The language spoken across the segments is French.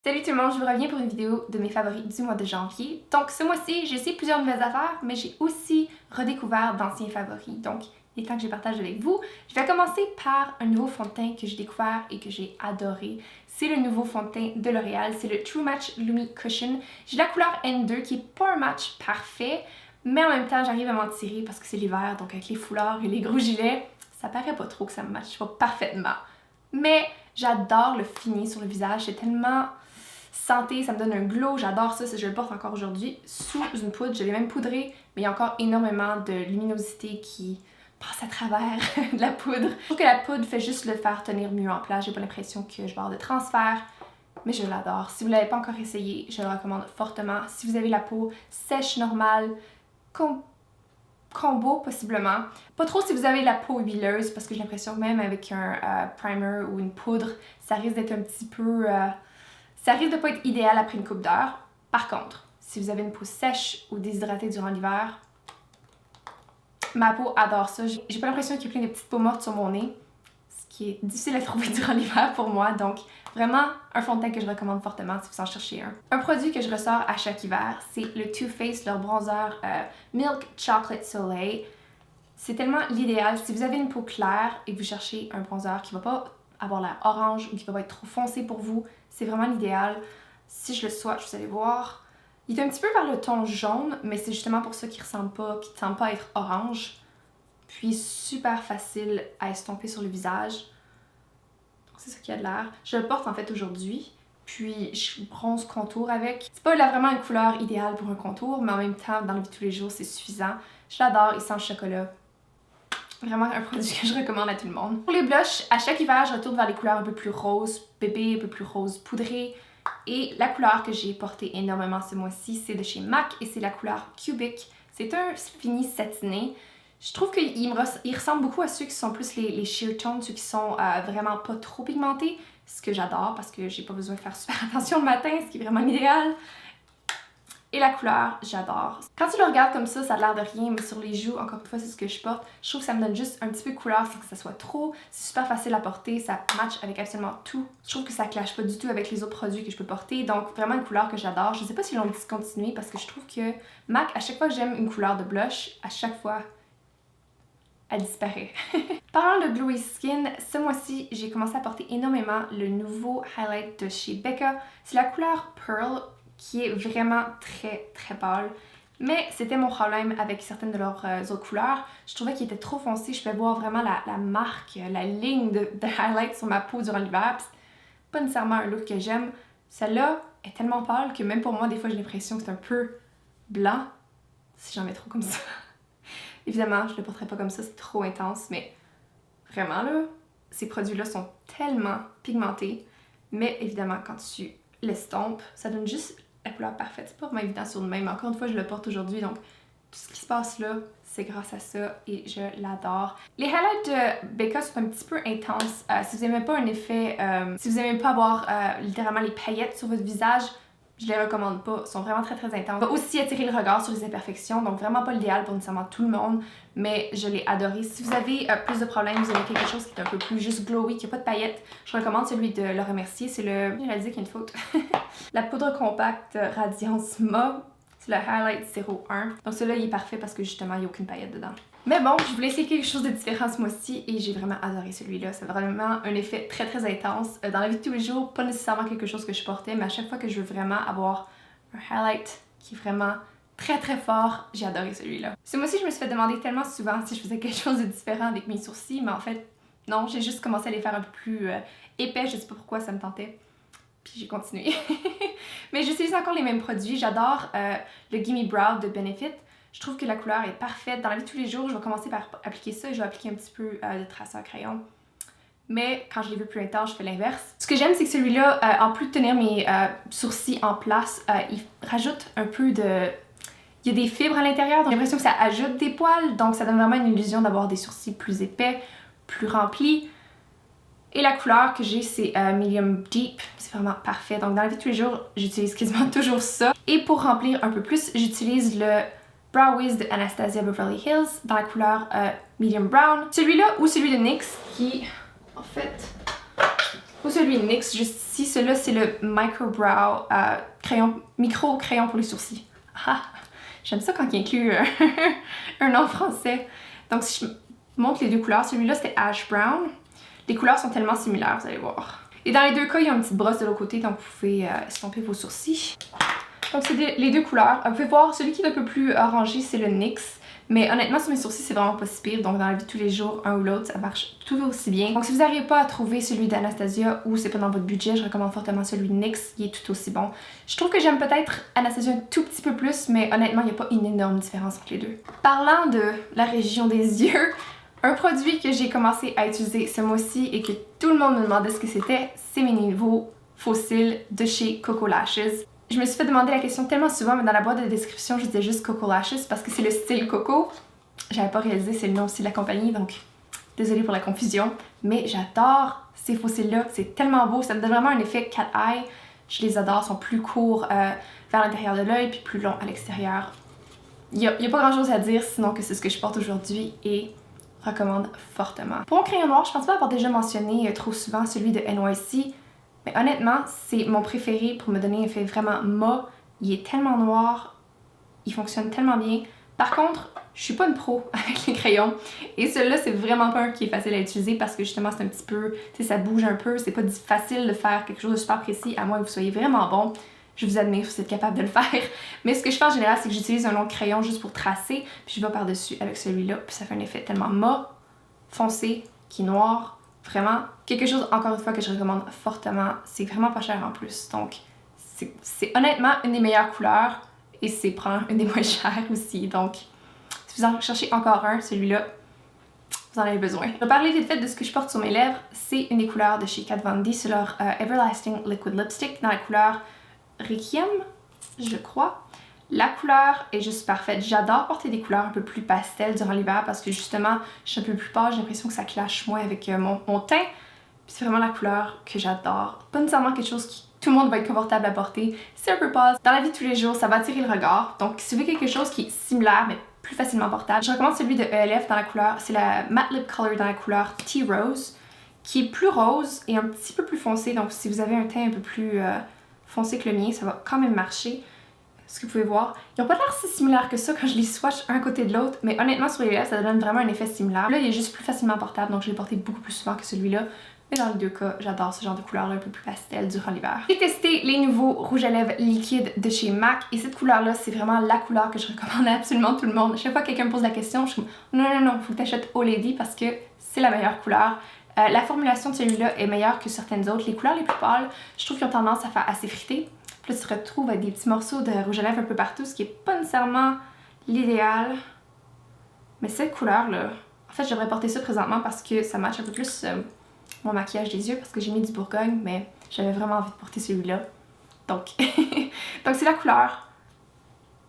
Salut tout le monde, je vous reviens pour une vidéo de mes favoris du mois de janvier. Donc ce mois-ci, j'ai essayé plusieurs nouvelles affaires, mais j'ai aussi redécouvert d'anciens favoris. Donc il est temps que je les partage avec vous. Je vais commencer par un nouveau fond de teint que j'ai découvert et que j'ai adoré. C'est le nouveau fond de teint de L'Oréal, c'est le True Match Lumi Cushion. J'ai la couleur N2 qui est pas un match parfait, mais en même temps j'arrive à m'en tirer parce que c'est l'hiver, donc avec les foulards et les gros gilets, ça paraît pas trop que ça me matche pas parfaitement. Mais j'adore le fini sur le visage, c'est tellement santé, ça me donne un glow, j'adore ça, je le porte encore aujourd'hui sous une poudre, je l'ai même poudré, mais il y a encore énormément de luminosité qui passe à travers de la poudre. Je trouve que la poudre fait juste le faire tenir mieux en place, j'ai pas l'impression que je vais avoir de transfert, mais je l'adore. Si vous l'avez pas encore essayé, je le recommande fortement. Si vous avez la peau sèche, normale, combo possiblement. Pas trop si vous avez la peau huileuse, parce que j'ai l'impression que même avec un primer ou une poudre, ça risque d'être un petit peu... ça risque de pas être idéal après une coupe d'heure. Par contre, si vous avez une peau sèche ou déshydratée durant l'hiver, ma peau adore ça. J'ai pas l'impression qu'il y a plein de petites peaux mortes sur mon nez, ce qui est difficile à trouver durant l'hiver pour moi. Donc vraiment un fond de teint que je recommande fortement si vous en cherchez un. Un produit que je ressors à chaque hiver, c'est le Too Faced, leur bronzer Milk Chocolate Soleil. C'est tellement l'idéal. Si vous avez une peau claire et que vous cherchez un bronzer qui va pas avoir l'air orange ou qui va pas être trop foncé pour vous, c'est vraiment l'idéal. Si je le swatch, vous allez voir, il est un petit peu vers le ton jaune, mais c'est justement pour ça qu'il ne tend pas à être orange. Puis super facile à estomper sur le visage. C'est ça qui a de l'air. Je le porte en fait aujourd'hui, puis je bronze contour avec. C'est pas là vraiment une couleur idéale pour un contour, mais en même temps, dans la vie de tous les jours, c'est suffisant. Je l'adore, il sent le chocolat. Vraiment un produit que je recommande à tout le monde. Pour les blushs, à chaque hiver, je retourne vers les couleurs un peu plus rose bébé, un peu plus rose poudré. Et la couleur que j'ai portée énormément ce mois-ci, c'est de chez MAC et c'est la couleur Cubic. C'est un fini satiné. Je trouve qu'il ressemble beaucoup à ceux qui sont plus les sheer tones, ceux qui sont vraiment pas trop pigmentés. Ce que j'adore parce que j'ai pas besoin de faire super attention le matin, ce qui est vraiment l'idéal. Et la couleur, j'adore. Quand tu le regardes comme ça a l'air de rien, mais sur les joues, encore une fois, c'est ce que je porte. Je trouve que ça me donne juste un petit peu de couleur sans que ça soit trop. C'est super facile à porter, ça match avec absolument tout. Je trouve que ça clash pas du tout avec les autres produits que je peux porter. Donc vraiment une couleur que j'adore. Je sais pas s'ils l'ont discontinué parce que je trouve que MAC, à chaque fois que j'aime une couleur de blush, à chaque fois, elle disparaît. Parlant de Glowy Skin, ce mois-ci, j'ai commencé à porter énormément le nouveau highlight de chez Becca. C'est la couleur Pearl, qui est vraiment très pâle. Mais c'était mon problème avec certaines de leurs autres couleurs. Je trouvais qu'il était trop foncé. Je pouvais voir vraiment la marque, la ligne de highlight sur ma peau durant l'hiver. C'est pas nécessairement un look que j'aime. Celle-là est tellement pâle que même pour moi, des fois, j'ai l'impression que c'est un peu blanc. Si j'en mets trop comme ça. Évidemment, je le porterai pas comme ça, c'est trop intense. Mais vraiment, là, ces produits-là sont tellement pigmentés. Mais évidemment, quand tu l'estompes, ça donne juste la couleur parfaite. C'est pas vraiment évident sur nous-mêmes. Encore une fois, je le porte aujourd'hui, donc tout ce qui se passe là, c'est grâce à ça et je l'adore. Les highlights de Becca sont un petit peu intenses. Si vous n'aimez pas un effet, si vous n'aimez pas avoir littéralement les paillettes sur votre visage, je les recommande pas. Ils sont vraiment très intenses. Ça va aussi attirer le regard sur les imperfections, donc vraiment pas l'idéal pour nécessairement tout le monde, mais je l'ai adoré. Si vous avez plus de problèmes, vous avez quelque chose qui est un peu plus juste glowy, qui n'a pas de paillettes, je recommande celui de Le Remercier. C'est le... J'ai dit qu'il y a une faute. La poudre compacte Radiance Mauve. C'est le Highlight 01. Donc celui-là, il est parfait parce que justement, il n'y a aucune paillette dedans. Mais bon, je voulais essayer quelque chose de différent ce mois-ci et j'ai vraiment adoré celui-là. C'est vraiment un effet très intense. Dans la vie de tous les jours, pas nécessairement quelque chose que je portais, mais à chaque fois que je veux vraiment avoir un highlight qui est vraiment très fort, j'ai adoré celui-là. Ce mois-ci, je me suis fait demander tellement souvent si je faisais quelque chose de différent avec mes sourcils, mais en fait, non, j'ai juste commencé à les faire un peu plus épais. Je sais pas pourquoi ça me tentait. Puis j'ai continué. Mais j'utilise encore les mêmes produits. J'adore le Gimme Brow de Benefit. Je trouve que la couleur est parfaite. Dans la vie de tous les jours, je vais commencer par appliquer ça et je vais appliquer un petit peu de traceur crayon. Mais quand je les veux plus intense, je fais l'inverse. Ce que j'aime, c'est que celui-là, en plus de tenir mes sourcils en place, il rajoute un peu de... Il y a des fibres à l'intérieur, donc j'ai l'impression que ça ajoute des poils. Donc ça donne vraiment une illusion d'avoir des sourcils plus épais, plus remplis. Et la couleur que j'ai, c'est Medium Deep. C'est vraiment parfait. Donc dans la vie de tous les jours, j'utilise quasiment toujours ça. Et pour remplir un peu plus, j'utilise le Brow Wiz de Anastasia Beverly Hills dans la couleur Medium Brown. Celui-là ou celui de NYX qui, en fait, Pour celui NYX, juste ici, celui-là c'est le Micro Brow micro crayon pour les sourcils. Ah, j'aime ça quand il inclut un nom français. Donc si je montre les deux couleurs, celui-là c'était Ash Brown. Les couleurs sont tellement similaires, vous allez voir. Et dans les deux cas, il y a une petite brosse de l'autre côté, donc vous pouvez estomper vos sourcils. Donc c'est les deux couleurs. Vous pouvez voir, celui qui est un peu plus orangé, c'est le NYX. Mais honnêtement, sur mes sourcils, c'est vraiment pas si pire. Donc dans la vie de tous les jours, un ou l'autre, ça marche tout aussi bien. Donc si vous n'arrivez pas à trouver celui d'Anastasia ou c'est pas dans votre budget, je recommande fortement celui de NYX. Il est tout aussi bon. Je trouve que j'aime peut-être Anastasia un tout petit peu plus, mais honnêtement, il n'y a pas une énorme différence entre les deux. Parlant de la région des yeux, un produit que j'ai commencé à utiliser ce mois-ci et que tout le monde me demandait ce que c'était, c'est mes nouveaux faux cils de chez Coco Lashes. Je me suis fait demander la question tellement souvent, mais dans la boîte de description, je disais juste Coco Lashes parce que c'est le style Coco. J'avais pas réalisé, c'est le nom aussi de la compagnie, donc désolée pour la confusion. Mais j'adore ces faux cils-là, c'est tellement beau, ça me donne vraiment un effet cat eye. Je les adore, ils sont plus courts vers l'intérieur de l'œil, puis plus longs à l'extérieur. Il y a pas grand-chose à dire, sinon que c'est ce que je porte aujourd'hui et recommande fortement. Pour mon crayon noir, je pense pas avoir déjà mentionné trop souvent celui de NYC. Mais honnêtement, c'est mon préféré pour me donner un effet vraiment mat. Il est tellement noir, il fonctionne tellement bien. Par contre, je suis pas une pro avec les crayons. Et celui-là, c'est vraiment pas un qui est facile à utiliser parce que justement, c'est un petit peu, tu sais, ça bouge un peu. C'est pas facile de faire quelque chose de super précis à moins que vous soyez vraiment bon. Je vous admire si vous êtes capable de le faire. Mais ce que je fais en général, c'est que j'utilise un long crayon juste pour tracer. Puis je vais par-dessus avec celui-là. Puis ça fait un effet tellement mat, foncé, qui est noir. Vraiment, quelque chose, encore une fois, que je recommande fortement. C'est vraiment pas cher en plus. Donc, c'est honnêtement une des meilleures couleurs et c'est probablement une des moins chères aussi. Donc, si vous en cherchez encore un, celui-là, vous en avez besoin. Je vais parler vite fait de ce que je porte sur mes lèvres. C'est une des couleurs de chez Kat Von D. C'est leur Everlasting Liquid Lipstick dans la couleur Requiem, je crois. La couleur est juste parfaite. J'adore porter des couleurs un peu plus pastel durant l'hiver parce que justement, je suis un peu plus pâle, j'ai l'impression que ça clash moins avec mon teint. Puis c'est vraiment la couleur que j'adore. Pas nécessairement quelque chose qui tout le monde va être confortable à porter. C'est un peu pâle. Dans la vie de tous les jours, ça va attirer le regard. Donc si vous voulez quelque chose qui est similaire mais plus facilement portable, je recommande celui de ELF dans la couleur, c'est la Matte Lip Color dans la couleur Tea Rose, qui est plus rose et un petit peu plus foncé. Donc si vous avez un teint un peu plus foncé que le mien, ça va quand même marcher. Ce que vous pouvez voir, ils n'ont pas l'air si similaires que ça quand je les swatch un côté de l'autre, mais honnêtement sur les lèvres ça donne vraiment un effet similaire. Là il est juste plus facilement portable, donc je l'ai porté beaucoup plus souvent que celui-là. Mais dans les deux cas, j'adore ce genre de couleur-là un peu plus pastel durant l'hiver. J'ai testé les nouveaux rouges à lèvres liquides de chez MAC et cette couleur-là, c'est vraiment la couleur que je recommande à absolument tout le monde. Chaque fois que quelqu'un me pose la question, je suis comme non, faut que tu achètes All Lady parce que c'est la meilleure couleur. La formulation de celui-là est meilleure que certaines autres. Les couleurs les plus pâles, je trouve qu'ils ont tendance à faire assez friter. Puis là, tu te retrouves avec des petits morceaux de rouge à lèvres un peu partout, ce qui est pas nécessairement l'idéal. Mais cette couleur-là, en fait, je devrais porter ça présentement parce que ça matche un peu plus mon maquillage des yeux parce que j'ai mis du Bourgogne, mais j'avais vraiment envie de porter celui-là. Donc, donc c'est la couleur.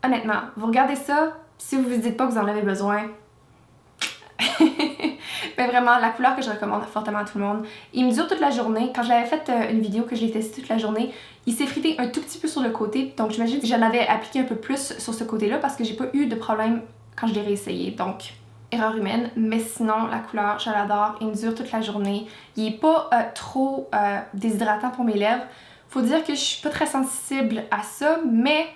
Honnêtement, vous regardez ça, si vous vous dites pas que vous en avez besoin, mais vraiment, la couleur que je recommande fortement à tout le monde. Il me dure toute la journée. Quand je l'avais fait une vidéo que je l'ai testé toute la journée, il s'est frité un tout petit peu sur le côté. Donc j'imagine que j'en avais appliqué un peu plus sur ce côté-là parce que j'ai pas eu de problème quand je l'ai réessayé. Donc, erreur humaine. Mais sinon, la couleur, je l'adore. Il me dure toute la journée. Il est pas trop déshydratant pour mes lèvres. Faut dire que je suis pas très sensible à ça, mais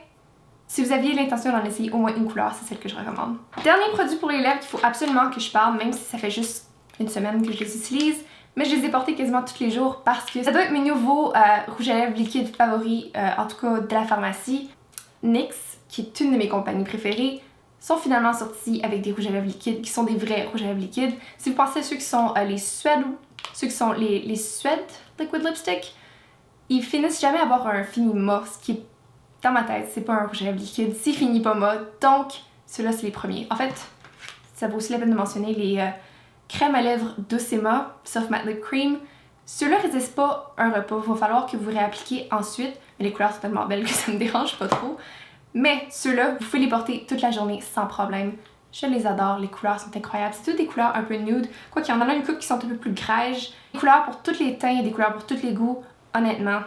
si vous aviez l'intention d'en essayer au moins une couleur, c'est celle que je recommande. Dernier produit pour les lèvres qu'il faut absolument que je parle, même si ça fait juste une semaine que je les utilise, mais je les ai portés quasiment tous les jours parce que ça doit être mes nouveaux rouges à lèvres liquides favoris, en tout cas de la pharmacie. NYX, qui est une de mes compagnies préférées, sont finalement sortis avec des rouges à lèvres liquides qui sont des vrais rouges à lèvres liquides. Si vous pensez à ceux qui sont les Suède, ceux qui sont les Suède Liquid Lipstick, ils finissent jamais à avoir un fini mat, ce qui est dans ma tête, c'est pas un rouge à lèvres liquide, c'est fini pas mat, donc ceux-là c'est les premiers. En fait, ça vaut aussi la peine de mentionner les crèmes à lèvres Docema Soft Matte Lip Cream. Ceux-là résistent pas un repas, il va falloir que vous réappliquiez ensuite, mais les couleurs sont tellement belles que ça me dérange pas trop. Mais ceux-là, vous pouvez les porter toute la journée sans problème. Je les adore, les couleurs sont incroyables. C'est toutes des couleurs un peu nude, quoi qu'il y en a une couple qui sont un peu plus grèges. Des couleurs pour tous les teints, des couleurs pour tous les goûts, honnêtement.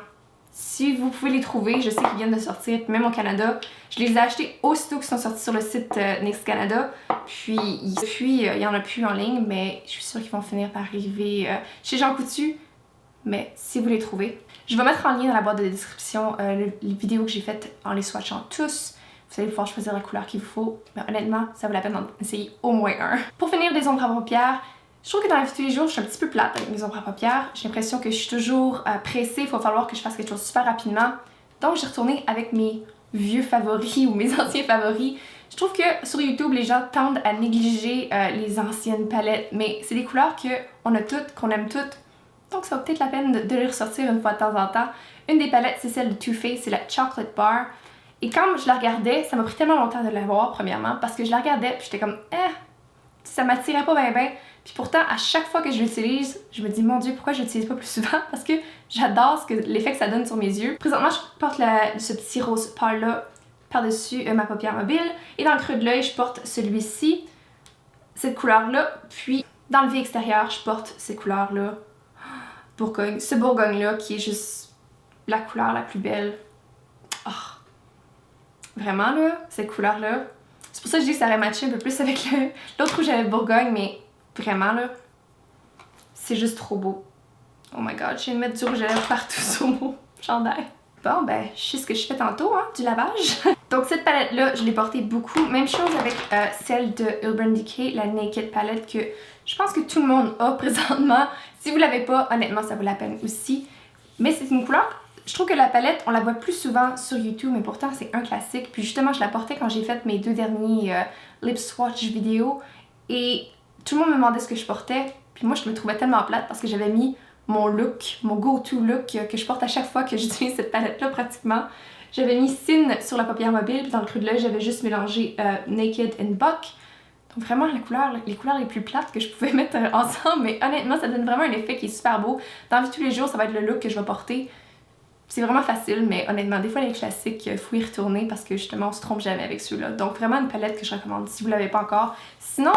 Si vous pouvez les trouver, je sais qu'ils viennent de sortir, même au Canada. Je les ai achetés aussitôt qu'ils sont sortis sur le site NYX Canada. Puis il y en a plus en ligne, mais je suis sûre qu'ils vont finir par arriver chez Jean Coutu. mais si vous les trouvez. Je vais mettre en lien dans la boîte de description les vidéos que j'ai faites en les swatchant tous. Vous allez pouvoir choisir la couleur qu'il vous faut, mais honnêtement, ça vaut la peine d'en essayer au moins un. Pour finir, des ombres à paupières. Je trouve que dans la vie de tous les jours, je suis un petit peu plate avec mes ombres à paupières. J'ai l'impression que je suis toujours pressée, il va falloir que je fasse quelque chose super rapidement. Donc j'ai retourné avec mes vieux favoris ou mes anciens favoris. Je trouve que sur YouTube, les gens tendent à négliger les anciennes palettes, mais c'est des couleurs qu'on a toutes, qu'on aime toutes. Donc ça vaut peut-être la peine de les ressortir une fois de temps en temps. Une des palettes, c'est celle de Too Faced, c'est la Chocolate Bar. Et quand je la regardais, ça m'a pris tellement longtemps de la voir, premièrement, parce que je la regardais, puis j'étais comme, ça m'attirait pas bien. Puis pourtant, à chaque fois que je l'utilise, je me dis, mon Dieu, pourquoi je l'utilise pas plus souvent? Parce que j'adore l'effet que ça donne sur mes yeux. Présentement, je porte ce petit rose pâle-là par-dessus ma paupière mobile. Et dans le creux de l'œil, je porte celui-ci, cette couleur-là. Puis, dans le V extérieur, je porte cette couleur-là, Bourgogne. Ce Bourgogne-là, qui est juste la couleur la plus belle. Oh. Vraiment, là, cette couleur-là. C'est pour ça que je dis que ça aurait matché un peu plus avec l'autre rouge à lèvres Bourgogne, mais vraiment, là, c'est juste trop beau. Oh my god, je viens de mettre du rouge à lèvres partout sur mon chandail. Bon, ben, je sais ce que je fais tantôt, hein, du lavage. Donc, cette palette-là, je l'ai portée beaucoup. Même chose avec celle de Urban Decay, la Naked Palette, que je pense que tout le monde a présentement. Si vous l'avez pas, honnêtement, ça vaut la peine aussi. Mais c'est une couleur, je trouve que la palette, on la voit plus souvent sur YouTube, mais pourtant, c'est un classique. Puis justement, je la portais quand j'ai fait mes 2 derniers lip swatch vidéos. Et tout le monde me demandait ce que je portais. Puis moi, je me trouvais tellement plate parce que j'avais mis mon look, mon go-to look que je porte à chaque fois que j'utilise cette palette-là pratiquement. J'avais mis Sin sur la paupière mobile, puis dans le creux de l'œil, j'avais juste mélangé Naked and Buck. Donc vraiment les couleurs les plus plates que je pouvais mettre ensemble, mais honnêtement, ça donne vraiment un effet qui est super beau. Dans la vie de tous les jours, ça va être le look que je vais porter. C'est vraiment facile, mais honnêtement, des fois les classiques, il faut y retourner parce que justement, on se trompe jamais avec ceux-là. Donc vraiment une palette que je recommande si vous l'avez pas encore. Sinon,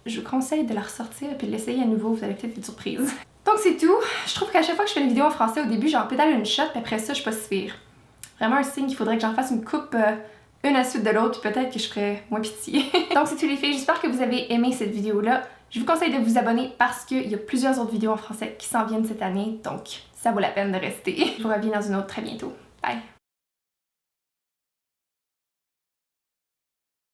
je vous conseille de la ressortir et puis de l'essayer à nouveau, vous avez peut-être des surprises. Donc c'est tout. Je trouve qu'à chaque fois que je fais une vidéo en français, au début, j'en pédale une shot, puis après ça, je suis pas si pire. Vraiment un signe qu'il faudrait que j'en fasse une coupe une à la suite de l'autre, puis peut-être que je ferais moins pitié. Donc c'est tout les filles, j'espère que vous avez aimé cette vidéo-là. Je vous conseille de vous abonner parce qu'il y a plusieurs autres vidéos en français qui s'en viennent cette année, donc ça vaut la peine de rester. Je vous reviens dans une autre très bientôt. Bye!